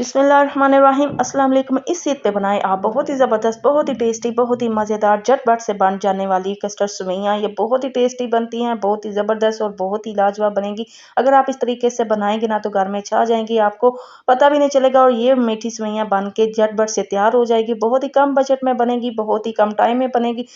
बिस्मिल्लाहिर्रहमानिर्रहीम अस्सलाम वालेकुम। इस ईद पे बनाएं आप बहुत ही ज़बरदस्त, बहुत ही टेस्टी, बहुत ही मज़ेदार, झटपट से बन जाने वाली कस्टर्ड सेवइयाँ। ये बहुत ही टेस्टी बनती हैं, बहुत ही ज़बरदस्त और बहुत ही लाजवाब बनेंगी। अगर आप इस तरीके से बनाएंगे ना तो घर में छा जाएंगी, आपको पता भी नहीं चलेगा। और ये मीठी सेवइयाँ बन के झटपट से तैयार हो जाएगी, बहुत ही कम बजट में बनेगी, बहुत ही कम टाइम में बनेगी।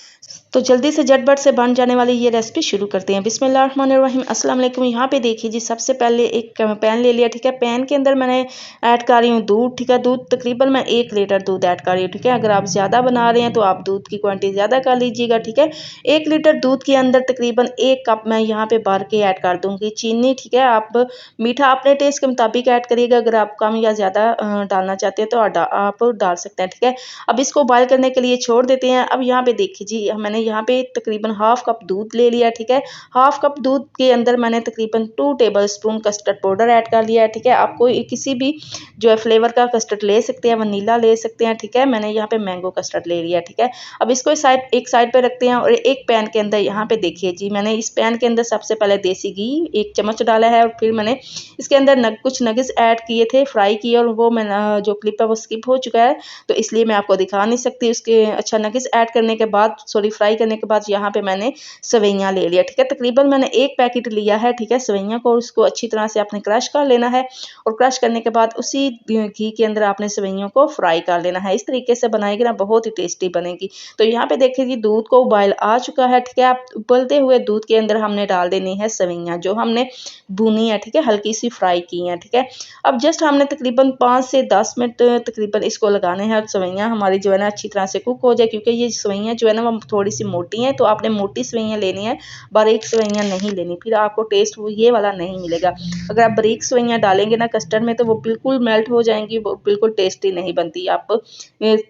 तो जल्दी से झटपट से बन जाने वाली ये रेसिपी शुरू करते हैं। बिस्मिल्लाहिर्रहमानिर्रहीम अस्सलाम वालेकुम। यहाँ पे देखिए जी, सबसे पहले एक पैन ले लिया, ठीक है। पैन के अंदर मैंने ऐड कर रही हूँ दूध, ठीक है। दूध तकरीबन मैं 1 लीटर दूध ऐड कर रही हूँ, ठीक है। अगर आप ज़्यादा बना रहे हैं तो आप दूध की क्वांटिटी ज़्यादा कर लीजिएगा, ठीक है। 1 लीटर दूध के अंदर तकरीबन 1 कप मैं यहाँ पे भर के ऐड कर दूँगी चीनी, ठीक है। आप मीठा अपने टेस्ट के मुताबिक ऐड करिएगा, अगर आप कम या ज़्यादा डालना चाहते हैं तो आप डाल सकते हैं, ठीक है। अब इसको बॉयल करने के लिए छोड़ देते हैं। अब यहाँ पे देखिए जी, मैंने यहाँ पे तकरीबन हाफ कप दूध ले लिया, ठीक है। हाफ कप दूध के अंदर मैंने तकरीबन 2 table spoon custard powder add कर लिया है, ठीक है। आपको किसी भी जो है फ्लेवर का कस्टर्ड ले सकते हैं, वनीला ले सकते हैं, ठीक है। मैंने यहाँ पे मैंगो कस्टर्ड ले लिया, ठीक है। अब इसको एक साइड पे रखते हैं। और एक पैन के अंदर यहाँ पे देखिए जी, मैंने इस पैन के अंदर सबसे पहले देसी घी 1 चम्मच डाला है। और फिर मैंने इसके अंदर कुछ नगेट्स ऐड किए थे, फ्राई किए, और वो मैंने जो क्लिप है वो स्किप हो चुका है, तो इसलिए मैं आपको दिखा नहीं सकती। उसके अच्छा नगेट्स ऐड करने के बाद, सॉरी, फ्राई करने के बाद यहाँ पे मैंने सेवइयाँ ले लिया, ठीक है। तकरीबन मैंने 1 पैकेट लिया है, ठीक है, सेवइयाँ को। उसको अच्छी तरह से आपने क्रश कर लेना है। और क्रश करने के बाद उसी घी के अंदर आपने सेवइयों को फ्राई कर लेना है। इस तरीके से बनाएगी ना, बहुत ही टेस्टी बनेगी। तो यहाँ पे देखिए जी, दूध को उबाल आ चुका है, ठीक है। आप उबलते हुए दूध के अंदर हमने डाल देनी है सेवइयाँ, जो हमने भुनी है, ठीक है, हल्की सी फ्राई की है, ठीक है। अब जस्ट हमने तकरीबन 5 से 10 मिनट तकरीबन इसको लगाने हैं। और सेवइयाँ हमारी जो है ना अच्छी तरह से कुक हो जाए, क्योंकि ये सेवइयाँ जो है ना वो थोड़ी सी मोटी हैं, तो आपने मोटी सेवइयाँ लेनी है, बारीक सेवइयाँ नहीं लेनी, फिर आपको टेस्ट वो ये वाला नहीं मिलेगा। अगर आप बारीक सेवइयाँ डालेंगे ना कस्टर्ड में तो वो बिल्कुल मेल्ट हो जाएंगी, वो बिल्कुल टेस्टी नहीं बनती। आप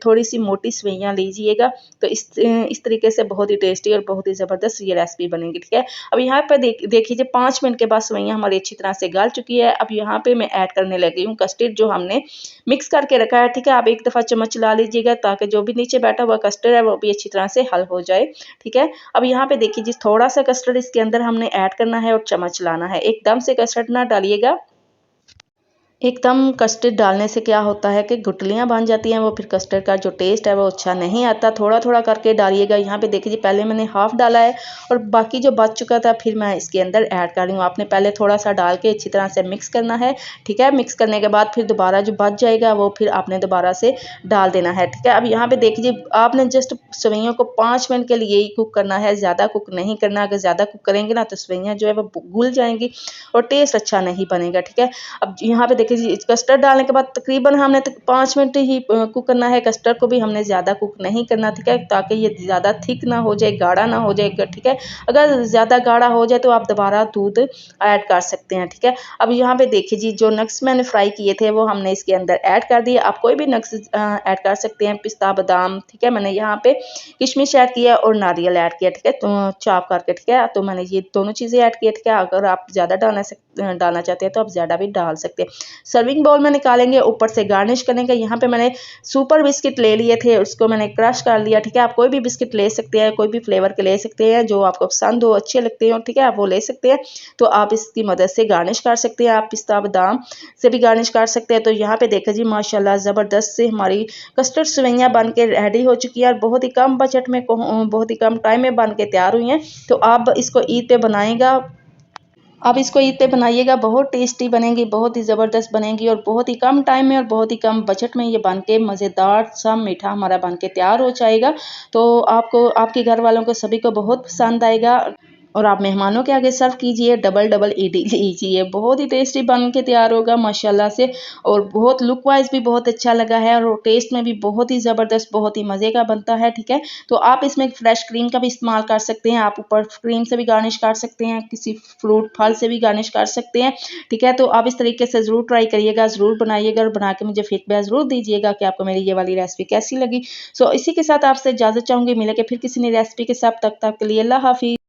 थोड़ी सी मोटी सेवइयाँ लीजिएगा, तो इस तरीके से बहुत ही टेस्टी और बहुत ही ज़बरदस्त ये रेसिपी बनेगी, ठीक है। अब यहाँ पर देखिए 5 मिनट के बाद सेवइयाँ हमारी अच्छी तरह से गल चुकी है। अब यहाँ पे मैं ऐड करने लगी हूँ कस्टर्ड, जो हमने मिक्स करके रखा है, ठीक है। आप एक दफ़ा चम्मच चला लीजिएगा, ताकि जो भी नीचे बैठा हुआ कस्टर्ड है वो भी अच्छी तरह से हल हो जाए, ठीक है। अब यहाँ पे देखिए जिस थोड़ा सा कस्टर्ड इसके अंदर हमने ऐड करना है और चम्मच चलाना है। एकदम से कस्टर्ड ना डालिएगा, एकदम कस्टर्ड डालने से क्या होता है कि गुठलियाँ बन जाती हैं, वो फिर कस्टर्ड का जो टेस्ट है वो अच्छा नहीं आता। थोड़ा थोड़ा करके डालिएगा। यहाँ पे देखिए पहले मैंने हाफ डाला है और बाकी जो बच चुका था फिर मैं इसके अंदर ऐड कर रही हूँ। आपने पहले थोड़ा सा डाल के अच्छी तरह से मिक्स करना है, ठीक है। मिक्स करने के बाद फिर दोबारा जो बच जाएगा वो फिर आपने दोबारा से डाल देना है, ठीक है। अब यहाँ पे देखिए, आपने जस्ट सेवइयों को 5 मिनट के लिए ही कुक करना है, ज़्यादा कुक नहीं करना। अगर ज़्यादा कुक करेंगे ना तो सेवइयाँ जो है वो घुल जाएंगी और टेस्ट अच्छा नहीं बनेगा, ठीक है। अब यहाँ पे देखिए जी, कस्टर्ड डालने के बाद तकरीबन हमने 5 मिनट ही कुक करना है। कस्टर्ड को भी हमने ज़्यादा कुक नहीं करना, ठीक है, ताकि ये ज़्यादा थिक ना हो जाए, गाढ़ा ना हो जाए, ठीक है। अगर ज़्यादा गाढ़ा हो जाए तो आप दोबारा दूध ऐड कर सकते हैं, ठीक है। अब यहाँ पे देखिए जी, जो नट्स मैंने फ्राई किए थे वो हमने इसके अंदर ऐड कर दिए। आप कोई भी नट्स ऐड कर सकते हैं, पिस्ता, बादाम, ठीक है। मैंने यहाँ पे किशमिश ऐड किया और नारियल ऐड किया, ठीक है, तो चॉप करके, ठीक है। तो मैंने ये दोनों चीज़ें ऐड की, ठीक है। अगर आप ज़्यादा डालना चाहते हैं तो आप ज़्यादा भी डाल सकते हैं। सर्विंग बाउल में निकालेंगे, ऊपर से गार्निश करने का। यहाँ पे मैंने सुपर बिस्किट ले लिए थे, उसको मैंने क्रश कर लिया, ठीक है। आप कोई भी बिस्किट ले सकते हैं, कोई भी फ्लेवर के ले सकते हैं, जो आपको पसंद हो, अच्छे लगते हो, ठीक है, आप वो ले सकते हैं। तो आप इसकी मदद से गार्निश कर सकते हैं। आप पिस्ता, बादाम से भी गार्निश कर सकते हैं। तो यहाँ पे देखिए जी, माशाल्लाह ज़बरदस्त से हमारी कस्टर्ड सेवइयाँ बन के रेडी हो चुकी है और बहुत ही कम बजट में, बहुत ही कम टाइम में बन के तैयार हुई हैं। तो आप इसको ईद पे बनाएगा, आप इसको ईद पे बनाइएगा, बहुत टेस्टी बनेगी, बहुत ही ज़बरदस्त बनेगी और बहुत ही कम टाइम में और बहुत ही कम बजट में ये बन के मज़ेदार सा मीठा हमारा बन के तैयार हो जाएगा। तो आपको, आपके घर वालों को, सभी को बहुत पसंद आएगा। और आप मेहमानों के आगे सर्व कीजिए, डबल डबल लीजिए, बहुत ही टेस्टी बन के तैयार होगा माशाल्लाह से। और बहुत लुक वाइज भी बहुत अच्छा लगा है और टेस्ट में भी बहुत ही ज़बरदस्त, बहुत ही मज़े का बनता है, ठीक है। तो आप इसमें फ्रेश क्रीम का भी इस्तेमाल कर सकते हैं। आप ऊपर क्रीम से भी गार्निश कर सकते हैं, किसी फ्रूट फल से भी गार्निश कर सकते हैं, ठीक है। तो आप इस तरीके से ज़रूर ट्राई करिएगा, ज़रूर बनाइएगा और बना के मुझे फीडबैक ज़रूर दीजिएगा कि आपको मेरी ये वाली रेसिपी कैसी लगी। सो इसी के साथ आपसे इजाज़त चाहूँगी, मिलेंगे फिर किसी नई रेसिपी के साथ। तब तक के लिए अल्लाह हाफिज़।